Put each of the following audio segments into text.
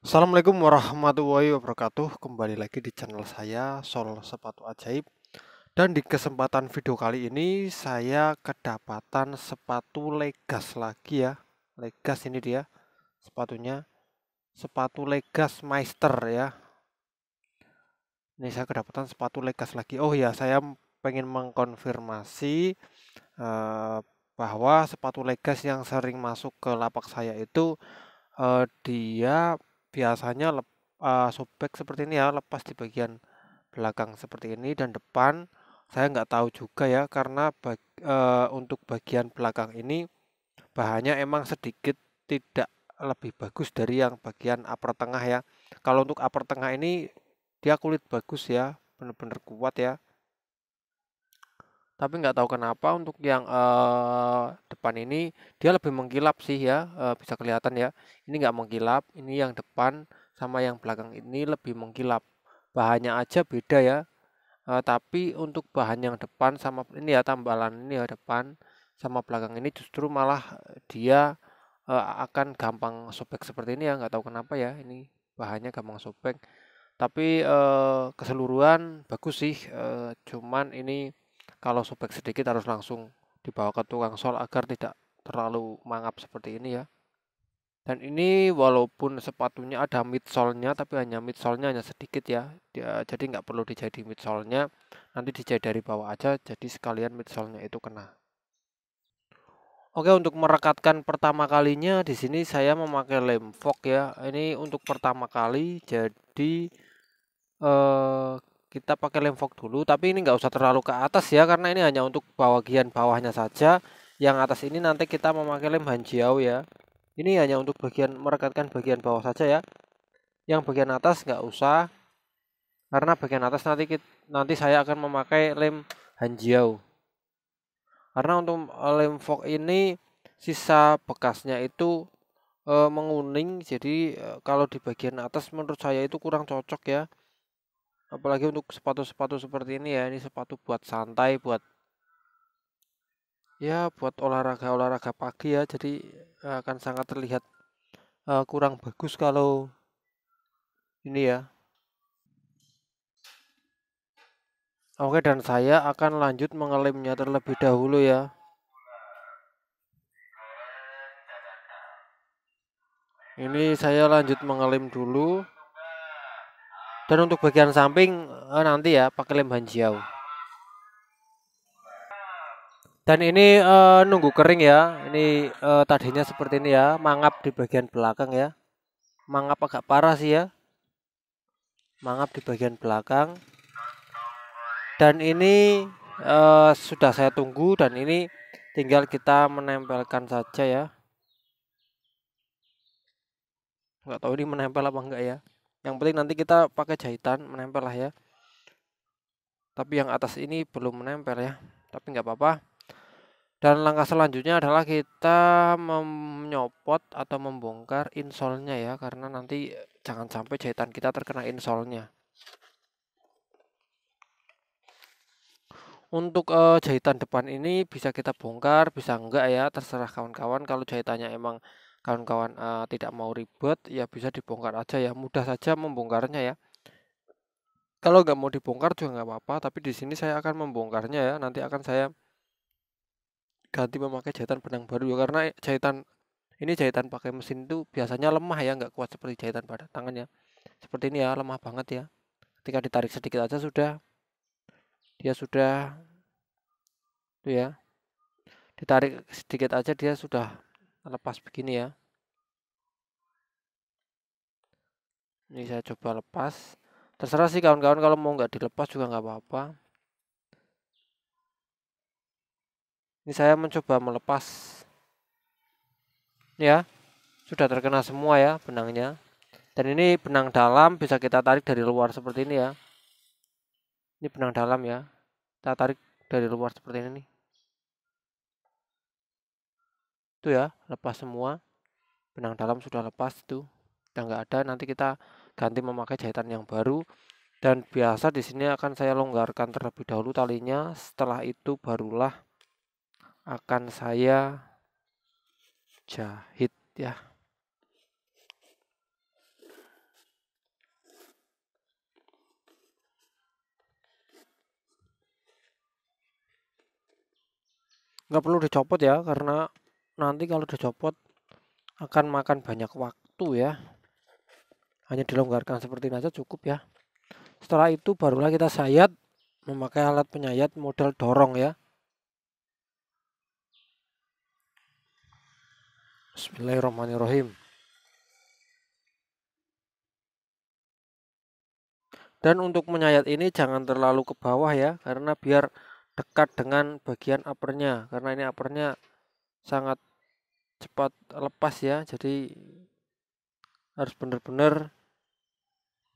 Assalamualaikum warahmatullahi wabarakatuh. Kembali lagi di channel saya Sol Sepatu Ajaib. Dan di kesempatan video kali ini saya kedapatan sepatu Legas lagi ya. Legas ini dia sepatunya. Sepatu Legas Meister ya. Ini saya kedapatan sepatu Legas lagi. Oh ya, saya pengen mengkonfirmasi eh, bahwa sepatu Legas yang sering masuk ke lapak saya itu dia biasanya sobek seperti ini ya, lepas di bagian belakang seperti ini, dan depan saya nggak tahu juga ya, karena untuk bagian belakang ini bahannya emang sedikit tidak lebih bagus dari yang bagian upper tengah ya. Kalau untuk upper tengah ini dia kulit bagus ya, bener-bener kuat ya. Tapi nggak tahu kenapa untuk yang depan ini dia lebih mengkilap sih ya, bisa kelihatan ya. Ini nggak mengkilap, ini yang depan sama yang belakang ini lebih mengkilap. Bahannya aja beda ya, tapi untuk bahan yang depan sama ini ya, tambalan ini ya, depan sama belakang ini justru malah dia akan gampang sobek seperti ini ya, nggak tahu kenapa ya, ini bahannya gampang sobek. Tapi keseluruhan bagus sih, cuman ini kalau sobek sedikit harus langsung dibawa ke tukang sol agar tidak terlalu mangap seperti ini ya. Dan ini walaupun sepatunya ada midsole-nya, tapi hanya midsole-nya hanya sedikit ya. Jadi nggak perlu dijadi midsole-nya, nanti dijahit dari bawah aja, jadi sekalian midsole-nya itu kena. Oke, untuk merekatkan pertama kalinya di sini saya memakai lem fog ya. Ini untuk pertama kali, jadi eh, kita pakai lem fog dulu, tapi ini nggak usah terlalu ke atas ya, karena ini hanya untuk bagian bawahnya saja. Yang atas ini nanti kita memakai lem hanjiao ya. Ini hanya untuk bagian merekatkan bagian bawah saja ya. Yang bagian atas nggak usah, karena bagian atas nanti saya akan memakai lem hanjiao. Karena untuk lem fog ini sisa bekasnya itu menguning, jadi kalau di bagian atas menurut saya itu kurang cocok ya. Apalagi untuk sepatu-sepatu seperti ini ya, ini sepatu buat santai, buat olahraga-olahraga pagi ya, jadi akan sangat terlihat kurang bagus kalau ini ya. Oke, dan saya akan lanjut mengelemnya terlebih dahulu ya. Ini saya lanjut mengelem dulu, dan untuk bagian samping nanti ya pakai lem hanjiao. Dan ini nunggu kering ya. Ini tadinya seperti ini ya, mangap di bagian belakang ya. Mangap agak parah sih ya, mangap di bagian belakang. Dan ini sudah saya tunggu, dan ini tinggal kita menempelkan saja ya. Nggak tahu ini menempel apa enggak ya. Yang penting nanti kita pakai jahitan menempel lah ya. Tapi yang atas ini belum menempel ya. Tapi nggak apa-apa. Dan langkah selanjutnya adalah kita menyopot atau membongkar insole-nya ya, karena nanti jangan sampai jahitan kita terkena insole-nya. Untuk jahitan depan ini bisa kita bongkar, bisa enggak ya, terserah kawan-kawan. Kalau jahitannya emang kawan-kawan tidak mau ribet, ya bisa dibongkar aja ya, mudah saja membongkarnya ya. Kalau nggak mau dibongkar juga nggak apa-apa, tapi di sini saya akan membongkarnya ya. Nanti akan saya ganti memakai jahitan benang baru ya, karena jahitan pakai mesin itu biasanya lemah ya, nggak kuat seperti jahitan pada tangannya. Seperti ini ya, lemah banget ya. Ketika ditarik sedikit aja dia sudah tuh ya, ditarik sedikit aja dia sudah lepas begini ya. Ini saya coba lepas. Terserah sih kawan-kawan, kalau mau nggak dilepas juga nggak apa-apa. Ini saya mencoba melepas. Ya, sudah terkena semua ya benangnya. Dan ini benang dalam, bisa kita tarik dari luar seperti ini ya. Ini benang dalam ya. Kita tarik dari luar seperti ini nih. Itu ya, lepas semua. Benang dalam sudah lepas itu. Udah nggak ada, nanti kita ganti memakai jahitan yang baru. Dan biasa di sini akan saya longgarkan terlebih dahulu talinya. Setelah itu barulah akan saya jahit ya. nggak perlu dicopot ya, karena nanti kalau dicopot akan makan banyak waktu ya. Hanya dilonggarkan seperti ini aja cukup ya. Setelah itu barulah kita sayat memakai alat penyayat model dorong ya. Bismillahirrahmanirrahim. Dan untuk menyayat ini jangan terlalu ke bawah ya, karena biar dekat dengan bagian uppernya, karena ini uppernya sangat cepat lepas ya, jadi harus benar-benar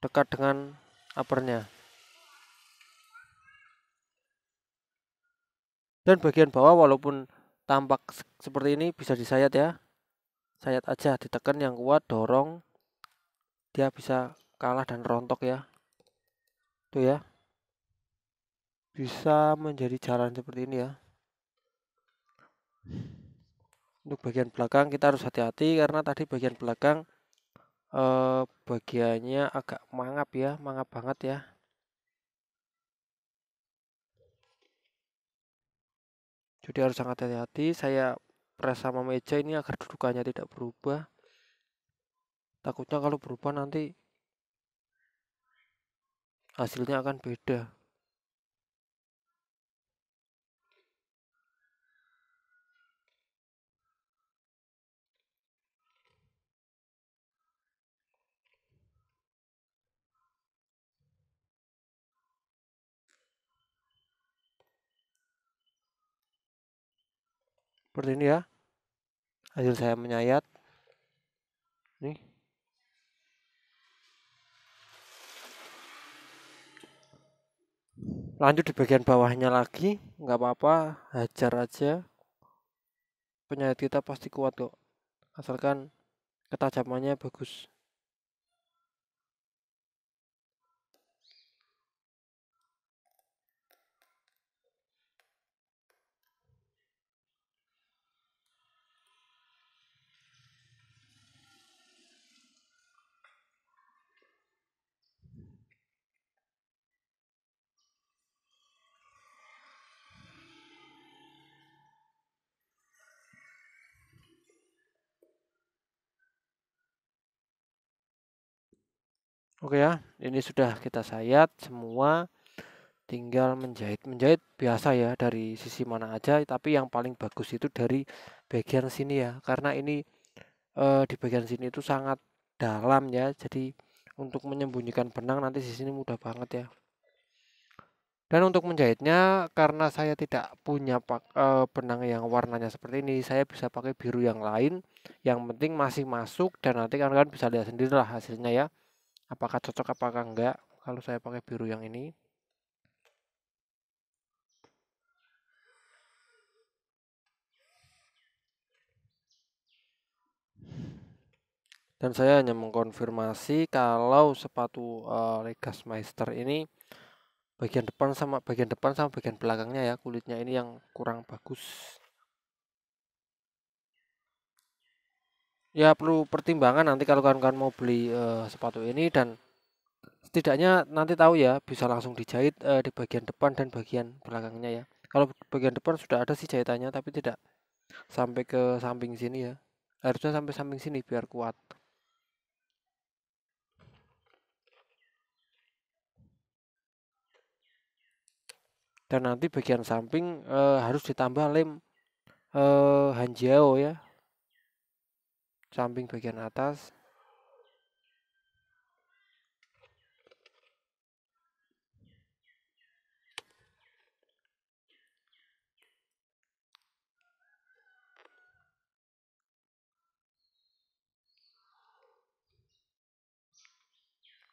dekat dengan uppernya. Dan bagian bawah walaupun tampak seperti ini bisa disayat ya, sayat aja, ditekan yang kuat, dorong, dia bisa kalah dan rontok ya. Tuh ya, bisa menjadi jalan seperti ini ya. Untuk bagian belakang kita harus hati-hati karena tadi bagian belakang bagiannya agak mangap ya, mangap banget ya. Jadi harus sangat hati-hati. Saya press sama meja ini agar dudukannya tidak berubah. Takutnya kalau berubah nanti hasilnya akan beda. Seperti ini ya, hasil saya menyayat. Nih. Lanjut di bagian bawahnya lagi, nggak apa-apa, hajar aja. Penyayat kita pasti kuat kok, asalkan ketajamannya bagus. Oke ya, ini sudah kita sayat semua, tinggal menjahit. Menjahit biasa ya dari sisi mana aja, tapi yang paling bagus itu dari bagian sini ya, karena ini di bagian sini itu sangat dalam ya, jadi untuk menyembunyikan benang nanti di sini mudah banget ya. Dan untuk menjahitnya, karena saya tidak punya benang yang warnanya seperti ini, saya bisa pakai biru yang lain. Yang penting masih masuk dan nanti kalian bisa lihat sendirilah hasilnya ya. Apakah cocok apakah enggak kalau saya pakai biru yang ini. Dan saya hanya mengkonfirmasi kalau sepatu Legas Meister ini bagian depan sama bagian belakangnya ya, kulitnya ini yang kurang bagus. Ya perlu pertimbangan nanti kalau kalian mau beli sepatu ini, dan setidaknya nanti tahu ya, bisa langsung dijahit di bagian depan dan bagian belakangnya ya. Kalau bagian depan sudah ada sih jahitannya, tapi tidak sampai ke samping sini ya. Harusnya sampai samping sini biar kuat. Dan nanti bagian samping harus ditambah lem Hanjiao ya, samping bagian atas.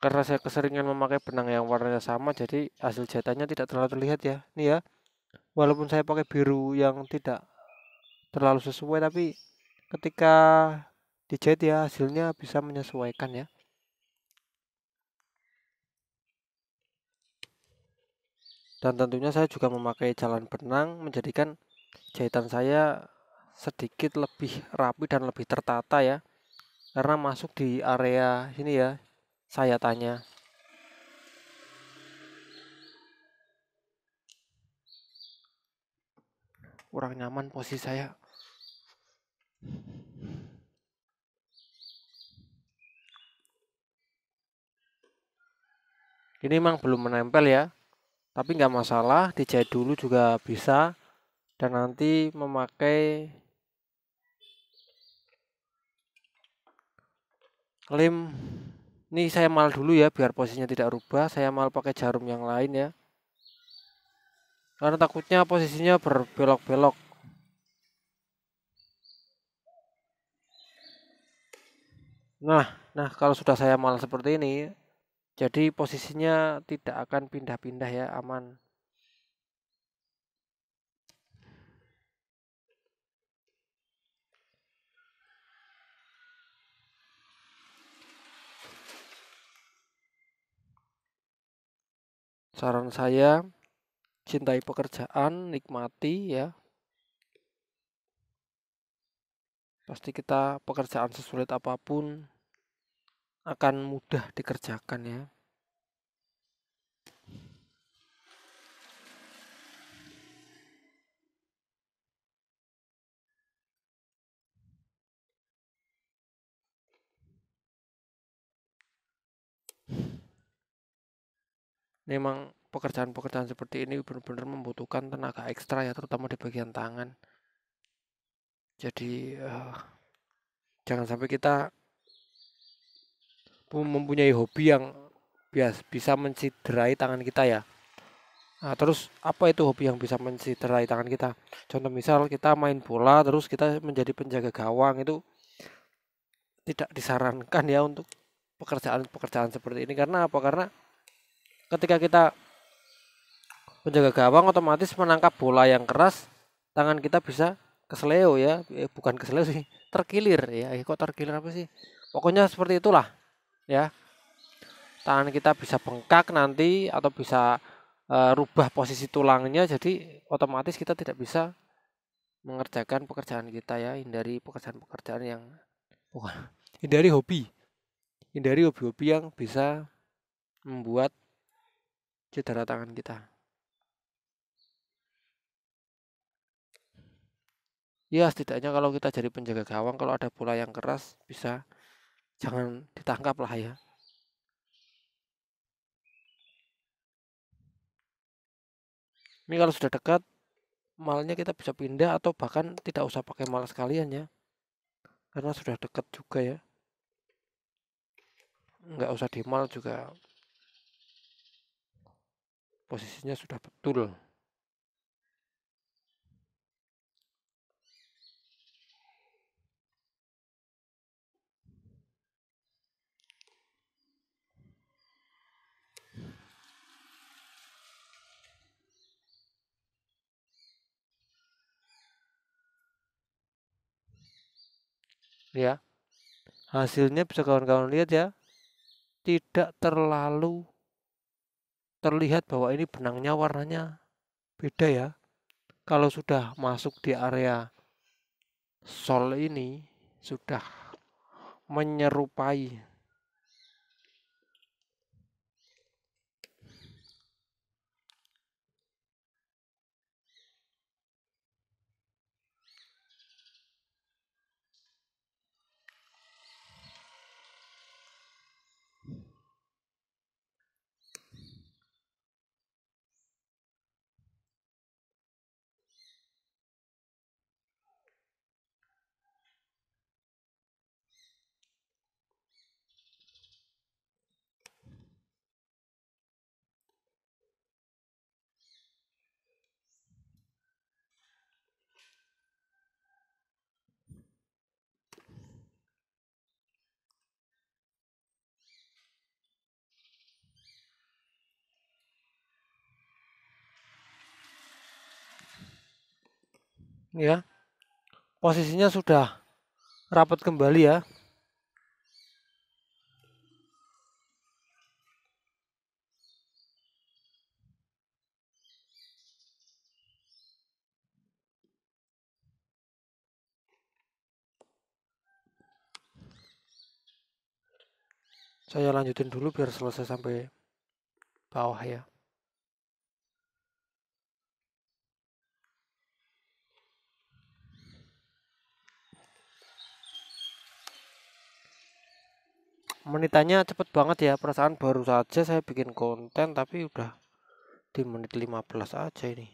Karena saya keseringan memakai benang yang warnanya sama, jadi hasil jahitannya tidak terlalu terlihat ya. Nih ya, walaupun saya pakai biru yang tidak terlalu sesuai, tapi ketika dijahit ya hasilnya bisa menyesuaikan ya. Dan tentunya saya juga memakai jalan benang menjadikan jahitan saya sedikit lebih rapi dan lebih tertata ya, karena masuk di area sini ya sayatannya. kurang nyaman posisi saya. Ini memang belum menempel ya, tapi nggak masalah, dijahit dulu juga bisa. Dan nanti memakai lem, ini saya mal dulu ya biar posisinya tidak rubah. Saya mal pakai jarum yang lain ya, karena takutnya posisinya berbelok-belok. Nah, kalau sudah saya mal seperti ini, jadi posisinya tidak akan pindah-pindah ya, aman. Saran saya, cintai pekerjaan, nikmati ya. Pasti kita pekerjaan sesulit apapun akan mudah dikerjakan ya. Memang pekerjaan-pekerjaan seperti ini benar-benar membutuhkan tenaga ekstra ya, terutama di bagian tangan. Jadi jangan sampai kita mempunyai hobi yang bisa menciderai tangan kita ya. Nah, terus apa itu hobi yang bisa menciderai tangan kita? Contoh misal kita main bola terus kita menjadi penjaga gawang, itu tidak disarankan ya untuk pekerjaan-pekerjaan seperti ini. Karena apa? Karena ketika kita penjaga gawang otomatis menangkap bola yang keras, tangan kita bisa kesleo ya, bukan kesleo sih, terkilir ya. Kok terkilir apa sih? Pokoknya seperti itulah ya. Tangan kita bisa bengkak nanti atau bisa rubah posisi tulangnya, jadi otomatis kita tidak bisa mengerjakan pekerjaan kita ya. Hindari pekerjaan-pekerjaan yang bukan, hindari hobi-hobi yang bisa membuat cedera tangan kita. Ya setidaknya kalau kita jadi penjaga gawang, kalau ada bola yang keras bisa jangan ditangkap lah ya. Ini kalau sudah dekat, malnya kita bisa pindah atau bahkan tidak usah pakai mal sekalian ya, karena sudah dekat juga ya. Nggak usah di mal juga posisinya sudah betul. Ya, hasilnya bisa kawan-kawan lihat ya, tidak terlalu terlihat bahwa ini benangnya warnanya beda ya. Kalau sudah masuk di area sol ini, sudah menyerupai. Ya, posisinya sudah rapat kembali ya. Saya lanjutin dulu biar selesai sampai bawah ya. Menitannya cepet banget ya, perasaan baru saja saya bikin konten tapi udah di menit 15 aja ini.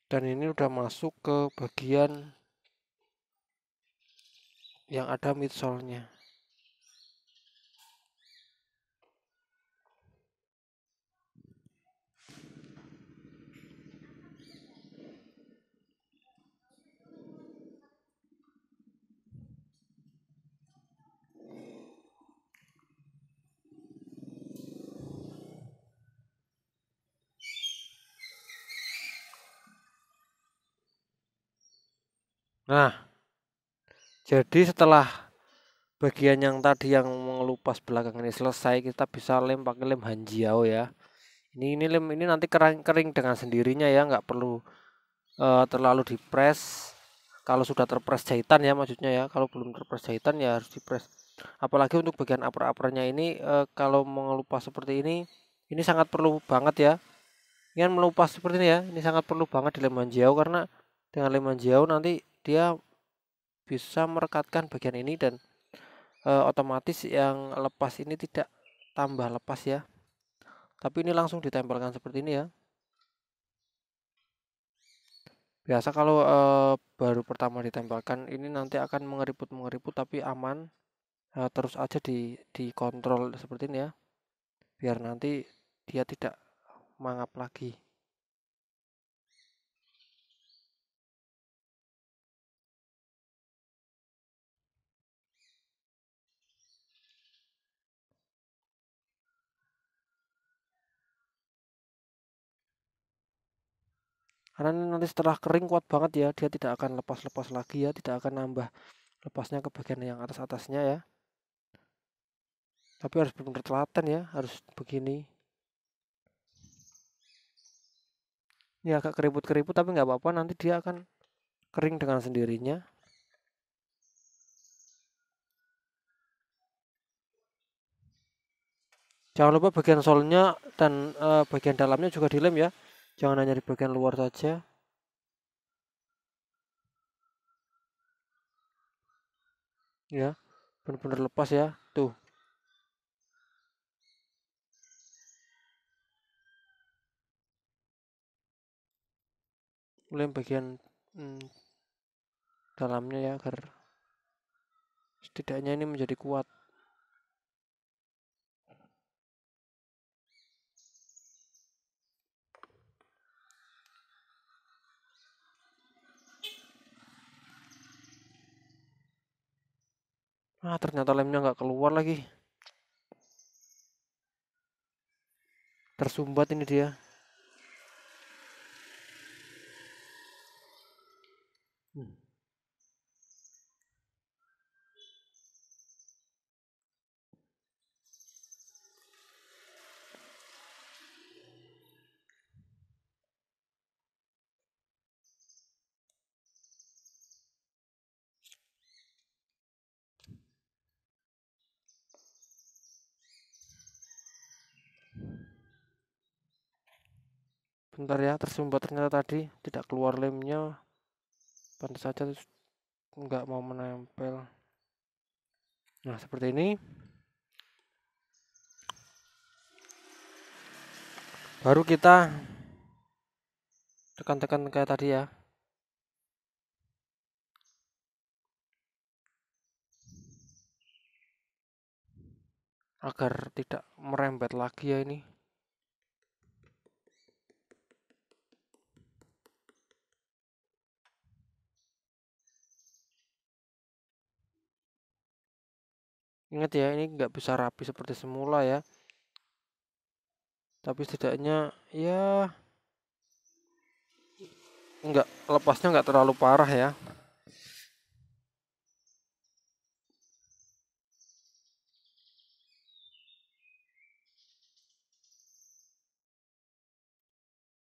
Dan ini udah masuk ke bagian yang ada midsole-nya. Nah, jadi setelah bagian yang tadi yang mengelupas belakang ini selesai, kita bisa lem pakai lem Hanjiao ya. Ini lem ini nanti kering dengan sendirinya ya, nggak perlu terlalu dipres. Kalau sudah terpres jahitan ya maksudnya ya. Kalau belum terpres jahitan ya harus dipres. Apalagi untuk bagian upper-uppernya ini kalau mengelupas seperti ini sangat perlu banget ya. Ini kan melupas seperti ini ya. Ini sangat perlu banget di lem Hanjiao karena dengan lem Hanjiao nanti dia bisa merekatkan bagian ini dan otomatis yang lepas ini tidak tambah lepas ya. Tapi ini langsung ditempelkan seperti ini ya. Biasa kalau baru pertama ditempelkan ini nanti akan mengeriput tapi aman. Terus aja dikontrol seperti ini ya. Biar nanti dia tidak mangap lagi. Karena ini nanti setelah kering kuat banget ya, dia tidak akan lepas-lepas lagi ya, tidak akan nambah lepasnya ke bagian yang atas-atasnya ya. Tapi harus benar-benar telaten ya, harus begini. Ini agak keriput-keriput tapi nggak apa-apa, nanti dia akan kering dengan sendirinya. Jangan lupa bagian solnya dan bagian dalamnya juga dilem ya. Jangan hanya di bagian luar saja. Ya, benar-benar lepas ya. Tuh, lem bagian hmm, dalamnya ya agar setidaknya ini menjadi kuat. Ternyata lemnya nggak keluar lagi. Tersumbat ini dia. Hmm. Bentar ya, tersumbat ternyata tadi. Tidak keluar lemnya. Pantas saja nggak mau menempel. Nah, seperti ini. Baru kita tekan-tekan kayak tadi ya. Agar tidak merembet lagi ya ini. Ingat ya, ini nggak bisa rapi seperti semula ya. Tapi setidaknya ya nggak lepasnya nggak terlalu parah ya.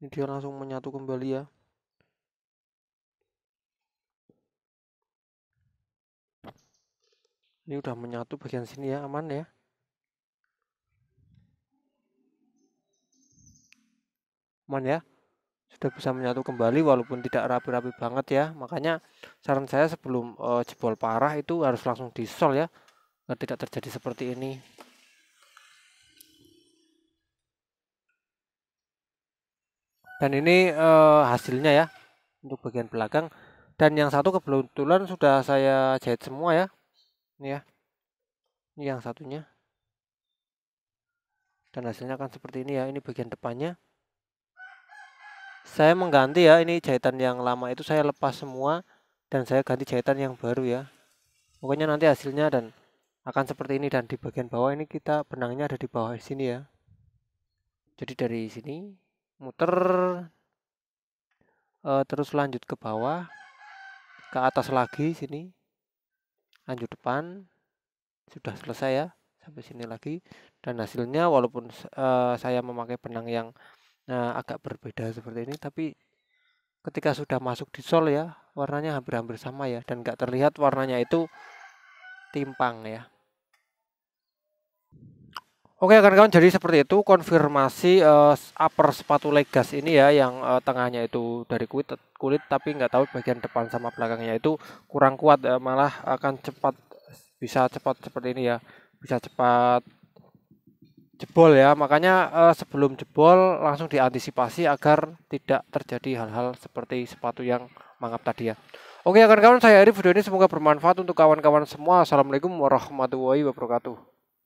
Ini dia langsung menyatu kembali ya. Ini udah menyatu bagian sini ya, aman ya. Aman ya. Sudah bisa menyatu kembali walaupun tidak rapi-rapi banget ya. Makanya saran saya sebelum jebol parah itu harus langsung disol ya, agar tidak terjadi seperti ini. Dan ini hasilnya ya untuk bagian belakang. Dan yang satu kebetulan sudah saya jahit semua ya. Ini ya. Ini yang satunya. Dan hasilnya akan seperti ini ya. Ini bagian depannya. Saya mengganti ya, ini jahitan yang lama itu saya lepas semua dan saya ganti jahitan yang baru ya. Pokoknya nanti hasilnya dan akan seperti ini, dan di bagian bawah ini kita benangnya ada di bawah sini ya. Jadi dari sini muter terus lanjut ke bawah, ke atas lagi sini, lanjut depan, sudah selesai ya sampai sini lagi. Dan hasilnya walaupun saya memakai benang yang agak berbeda seperti ini, tapi ketika sudah masuk di sol ya warnanya hampir-hampir sama ya, dan nggak terlihat warnanya itu timpang ya. Oke kawan-kawan, jadi seperti itu konfirmasi upper sepatu Legas ini ya, yang tengahnya itu dari kulit tapi nggak tahu bagian depan sama belakangnya itu kurang kuat, malah akan bisa cepat seperti ini ya, bisa cepat jebol ya. Makanya sebelum jebol langsung diantisipasi agar tidak terjadi hal-hal seperti sepatu yang mangap tadi ya. Oke kawan-kawan, saya akhiri video ini, semoga bermanfaat untuk kawan-kawan semua. Assalamualaikum warahmatullahi wabarakatuh.